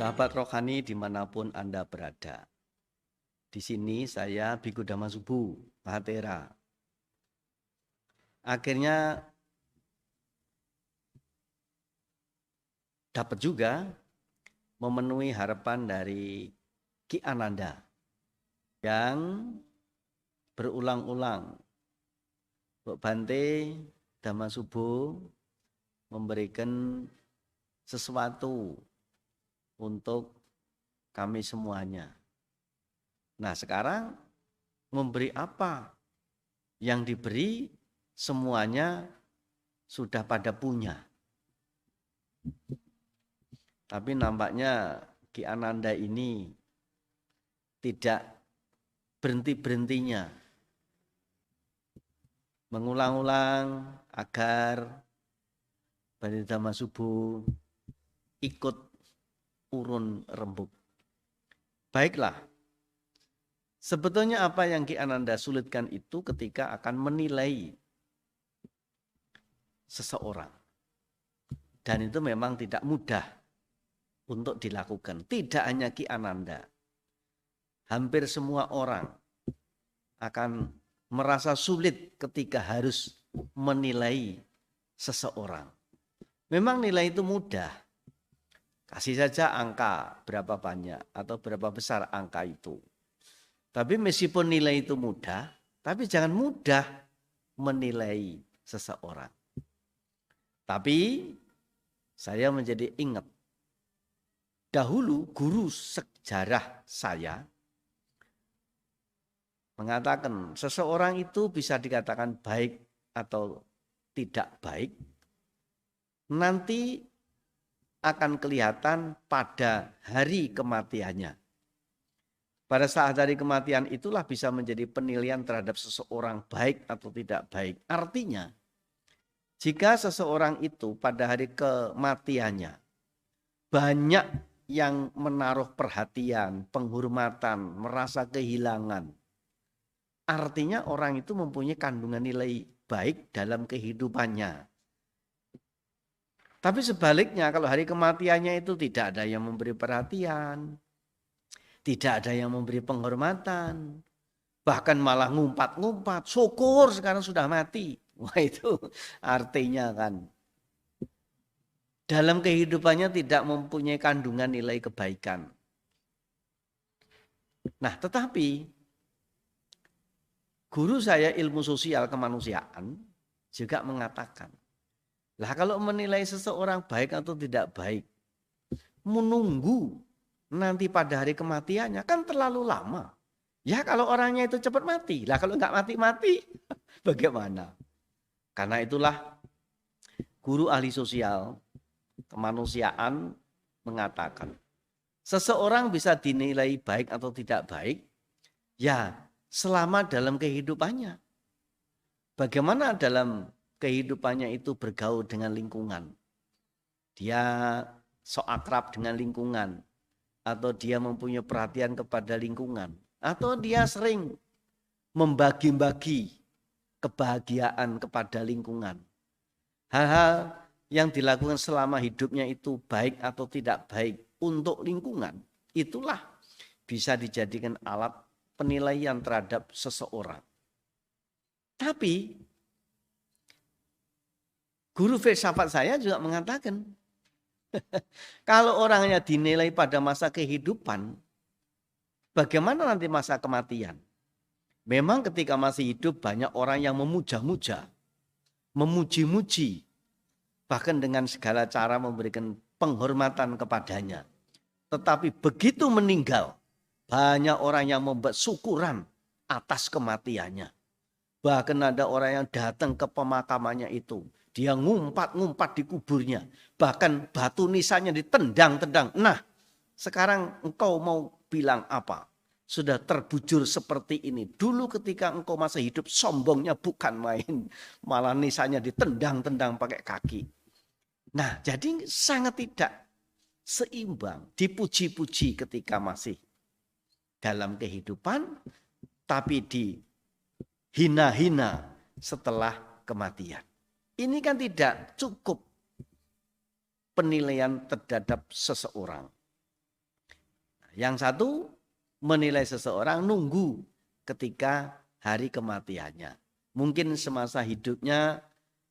Sahabat rohani dimanapun Anda berada. Di sini saya Biku Damasubu, Mahatera. Akhirnya dapat juga memenuhi harapan dari Ki Ananda yang berulang-ulang Mbok Bante Damasubu memberikan sesuatu untuk kami semuanya. Nah, sekarang memberi apa? Yang diberi semuanya sudah pada punya. Tapi nampaknya Ki Ananda ini tidak berhenti-berhentinya mengulang-ulang agar Bante Damasubu ikut urun rembuk. Baiklah, sebetulnya apa yang Ki Ananda sulitkan itu ketika akan menilai seseorang. Dan itu memang tidak mudah untuk dilakukan. Tidak hanya Ki Ananda. Hampir semua orang akan merasa sulit ketika harus menilai seseorang. Memang nilai itu mudah. Kasih saja angka berapa banyak atau berapa besar angka itu. Tapi meskipun nilai itu mudah, tapi jangan mudah menilai seseorang. Tapi saya menjadi ingat, dahulu guru sejarah saya mengatakan seseorang itu bisa dikatakan baik atau tidak baik, nanti akan kelihatan pada hari kematiannya. Pada saat hari kematian itulah bisa menjadi penilaian terhadap seseorang baik atau tidak baik. Artinya, jika seseorang itu pada hari kematiannya banyak yang menaruh perhatian, penghormatan, merasa kehilangan, artinya orang itu mempunyai kandungan nilai baik dalam kehidupannya. Tapi sebaliknya kalau hari kematiannya itu tidak ada yang memberi perhatian, tidak ada yang memberi penghormatan, bahkan malah ngumpat-ngumpat, syukur sekarang sudah mati. Wah, itu artinya kan dalam kehidupannya tidak mempunyai kandungan nilai kebaikan. Nah, tetapi guru saya ilmu sosial kemanusiaan juga mengatakan, lah kalau menilai seseorang baik atau tidak baik, menunggu nanti pada hari kematiannya kan terlalu lama. Ya kalau orangnya itu cepat mati, lah kalau nggak mati-mati bagaimana? Karena itulah guru ahli sosial kemanusiaan mengatakan, seseorang bisa dinilai baik atau tidak baik, ya selama dalam kehidupannya. Bagaimana dalam kehidupannya itu bergaul dengan lingkungan. Dia sok akrab dengan lingkungan. Atau dia mempunyai perhatian kepada lingkungan. Atau dia sering membagi-bagi kebahagiaan kepada lingkungan. Hal-hal yang dilakukan selama hidupnya itu baik atau tidak baik untuk lingkungan. Itulah bisa dijadikan alat penilaian terhadap seseorang. Tapi guru filsafat saya juga mengatakan, kalau orangnya dinilai pada masa kehidupan, bagaimana nanti masa kematian? Memang ketika masih hidup banyak orang yang memuja-muja, memuji-muji, bahkan dengan segala cara memberikan penghormatan kepadanya. Tetapi begitu meninggal, banyak orang yang membuat syukuran atas kematiannya. Bahkan ada orang yang datang ke pemakamannya itu. Dia ngumpat-ngumpat di kuburnya. Bahkan batu nisannya ditendang-tendang. Nah, sekarang engkau mau bilang apa? Sudah terbujur seperti ini. Dulu ketika engkau masih hidup sombongnya bukan main. Malah nisannya ditendang-tendang pakai kaki. Nah, jadi sangat tidak seimbang. Dipuji-puji ketika masih dalam kehidupan. Tapi dihina-hina setelah kematian. Ini kan tidak cukup penilaian terhadap seseorang. Yang satu menilai seseorang nunggu ketika hari kematiannya. Mungkin semasa hidupnya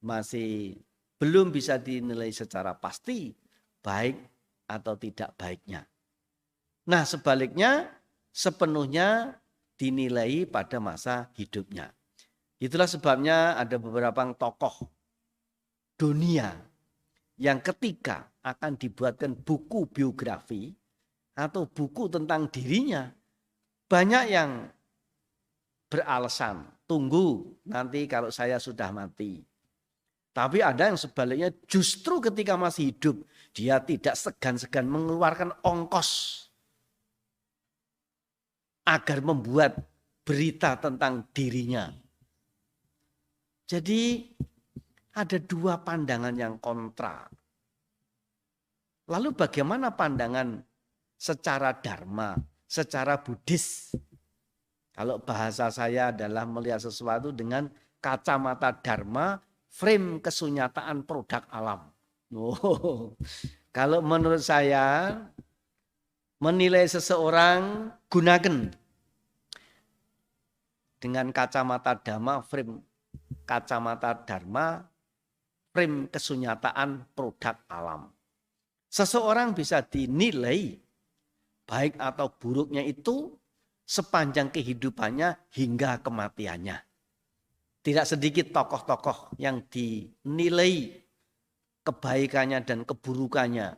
masih belum bisa dinilai secara pasti baik atau tidak baiknya. Nah, sebaliknya sepenuhnya dinilai pada masa hidupnya. Itulah sebabnya ada beberapa tokoh dunia yang ketika akan dibuatkan buku biografi atau buku tentang dirinya, banyak yang beralasan, tunggu nanti kalau saya sudah mati. Tapi ada yang sebaliknya justru ketika masih hidup, dia tidak segan-segan mengeluarkan ongkos agar membuat berita tentang dirinya. Jadi ada dua pandangan yang kontra. Lalu bagaimana pandangan secara dharma, secara Buddhis? Kalau bahasa saya adalah melihat sesuatu dengan kacamata dharma, frame kesunyataan produk alam. Oh, kalau menurut saya menilai seseorang gunakan dengan kacamata dharma, frame kacamata dharma, frame kesunyataan produk alam. Seseorang bisa dinilai baik atau buruknya itu sepanjang kehidupannya hingga kematiannya. Tidak sedikit tokoh-tokoh yang dinilai kebaikannya dan keburukannya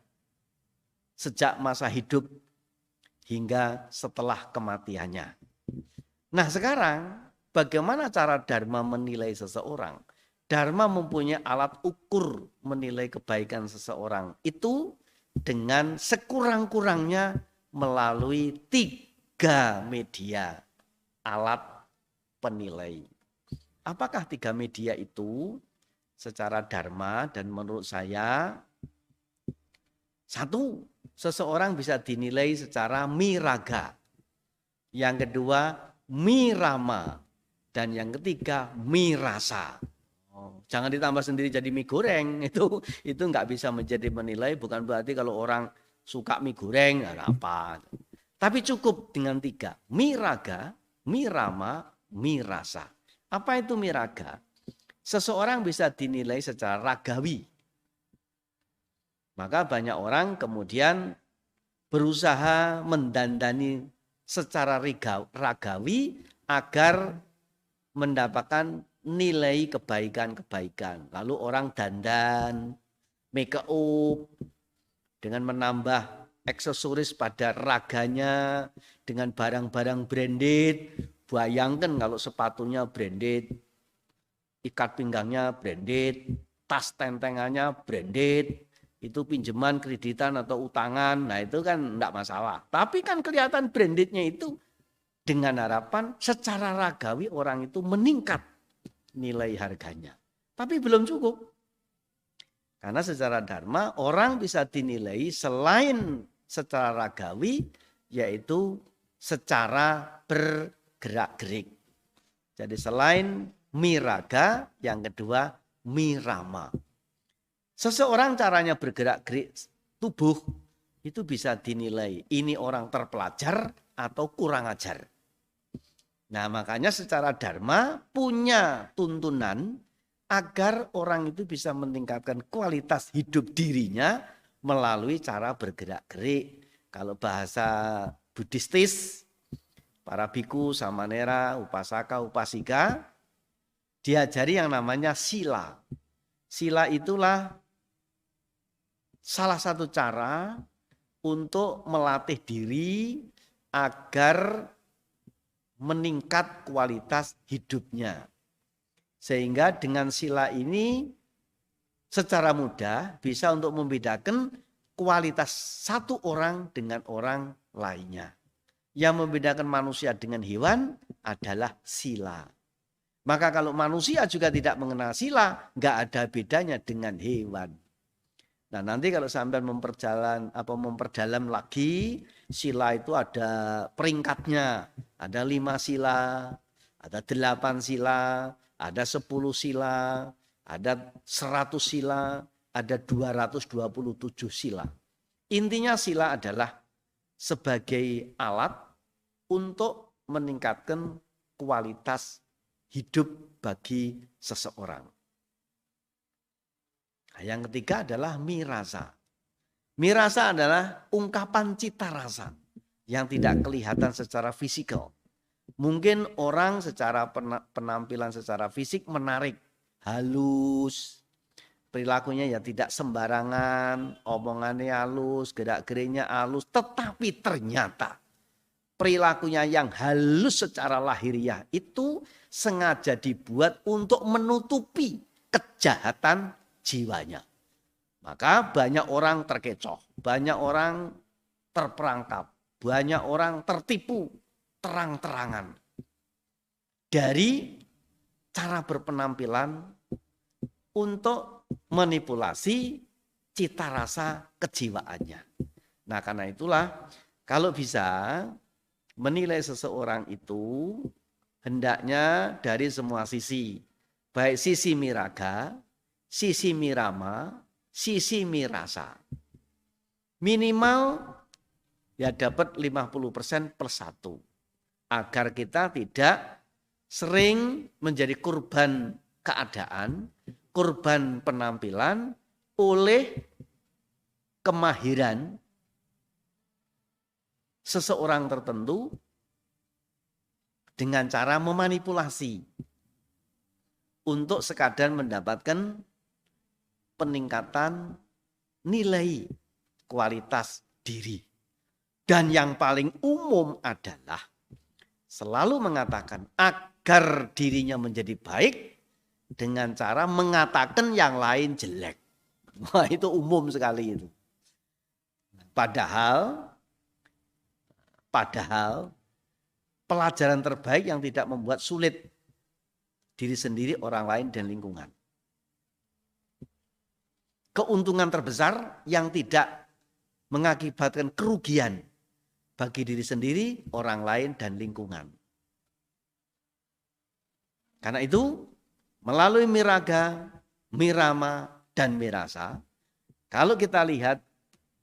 sejak masa hidup hingga setelah kematiannya. Nah, sekarang bagaimana cara Dharma menilai seseorang? Dharma mempunyai alat ukur menilai kebaikan seseorang itu dengan sekurang-kurangnya melalui 3 media alat penilai. Apakah 3 media itu? Secara dharma dan menurut saya, satu, seseorang bisa dinilai secara miraga. Yang kedua, mirama. Dan yang ketiga, mirasa. Jangan ditambah sendiri jadi mie goreng, itu nggak bisa menjadi menilai. Bukan berarti kalau orang suka mie goreng ada apa. Tapi cukup dengan 3, miraga, mirama, mirasa. Apa itu miraga? Seseorang bisa dinilai secara ragawi. Maka banyak orang kemudian berusaha mendandani secara ragawi agar mendapatkan nilai kebaikan-kebaikan. Lalu orang dandan, make up, dengan menambah aksesoris pada raganya, dengan barang-barang branded. Bayangkan kalau sepatunya branded, ikat pinggangnya branded, tas tentengannya branded, itu pinjaman, kreditan atau utangan, nah itu kan enggak masalah. Tapi kan kelihatan brandednya itu dengan harapan secara ragawi orang itu meningkat nilai harganya. Tapi belum cukup. Karena secara dharma orang bisa dinilai selain secara ragawi, yaitu secara bergerak-gerik. Jadi selain miraga, yang kedua mirama. Seseorang caranya bergerak-gerik tubuh itu bisa dinilai ini orang terpelajar atau kurang ajar. Nah, makanya secara dharma punya tuntunan agar orang itu bisa meningkatkan kualitas hidup dirinya melalui cara bergerak-gerik. Kalau bahasa Buddhistis, para biku, samanera, upasaka, upasika diajari yang namanya sila. Sila itulah salah satu cara untuk melatih diri agar meningkat kualitas hidupnya. Sehingga dengan sila ini secara mudah bisa untuk membedakan kualitas satu orang dengan orang lainnya. Yang membedakan manusia dengan hewan adalah sila. Maka kalau manusia juga tidak mengenal sila, nggak ada bedanya dengan hewan. Nah, nanti kalau sampai memperdalam lagi, sila itu ada peringkatnya. Ada 5 sila, ada 8 sila, ada 10 sila, ada 100 sila, ada 227 sila. Intinya sila adalah sebagai alat untuk meningkatkan kualitas hidup bagi seseorang. Nah, yang ketiga adalah mirasa. Mirasa adalah ungkapan cita rasa yang tidak kelihatan secara fisikal. Mungkin orang secara penampilan secara fisik menarik, halus, perilakunya ya tidak sembarangan, omongannya halus, gerak-geriknya halus, tetapi ternyata perilakunya yang halus secara lahiriah itu sengaja dibuat untuk menutupi kejahatan jiwanya. Maka banyak orang terkecoh, banyak orang terperangkap, banyak orang tertipu terang-terangan dari cara berpenampilan untuk manipulasi cita rasa kejiwaannya. Nah, karena itulah kalau bisa menilai seseorang itu hendaknya dari semua sisi, baik sisi miraga, sisi mirama, sisi mirasa. Minimal ya dapat 50% per 1. Agar kita tidak sering menjadi korban keadaan, korban penampilan oleh kemahiran seseorang tertentu dengan cara memanipulasi untuk sekadar mendapatkan peningkatan nilai kualitas diri. Dan yang paling umum adalah selalu mengatakan agar dirinya menjadi baik dengan cara mengatakan yang lain jelek. Wah, itu umum sekali itu. Padahal pelajaran terbaik yang tidak membuat sulit diri sendiri, orang lain, dan lingkungan. Keuntungan terbesar yang tidak mengakibatkan kerugian bagi diri sendiri, orang lain, dan lingkungan. Karena itu, melalui miraga, mirama, dan mirasa, kalau kita lihat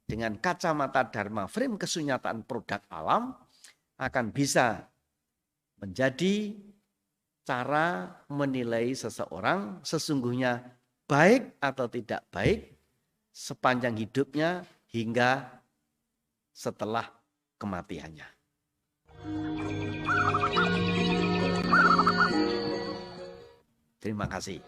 dengan kacamata dharma frame kesunyataan produk alam, akan bisa menjadi cara menilai seseorang sesungguhnya baik atau tidak baik sepanjang hidupnya hingga setelah kematiannya. Terima kasih.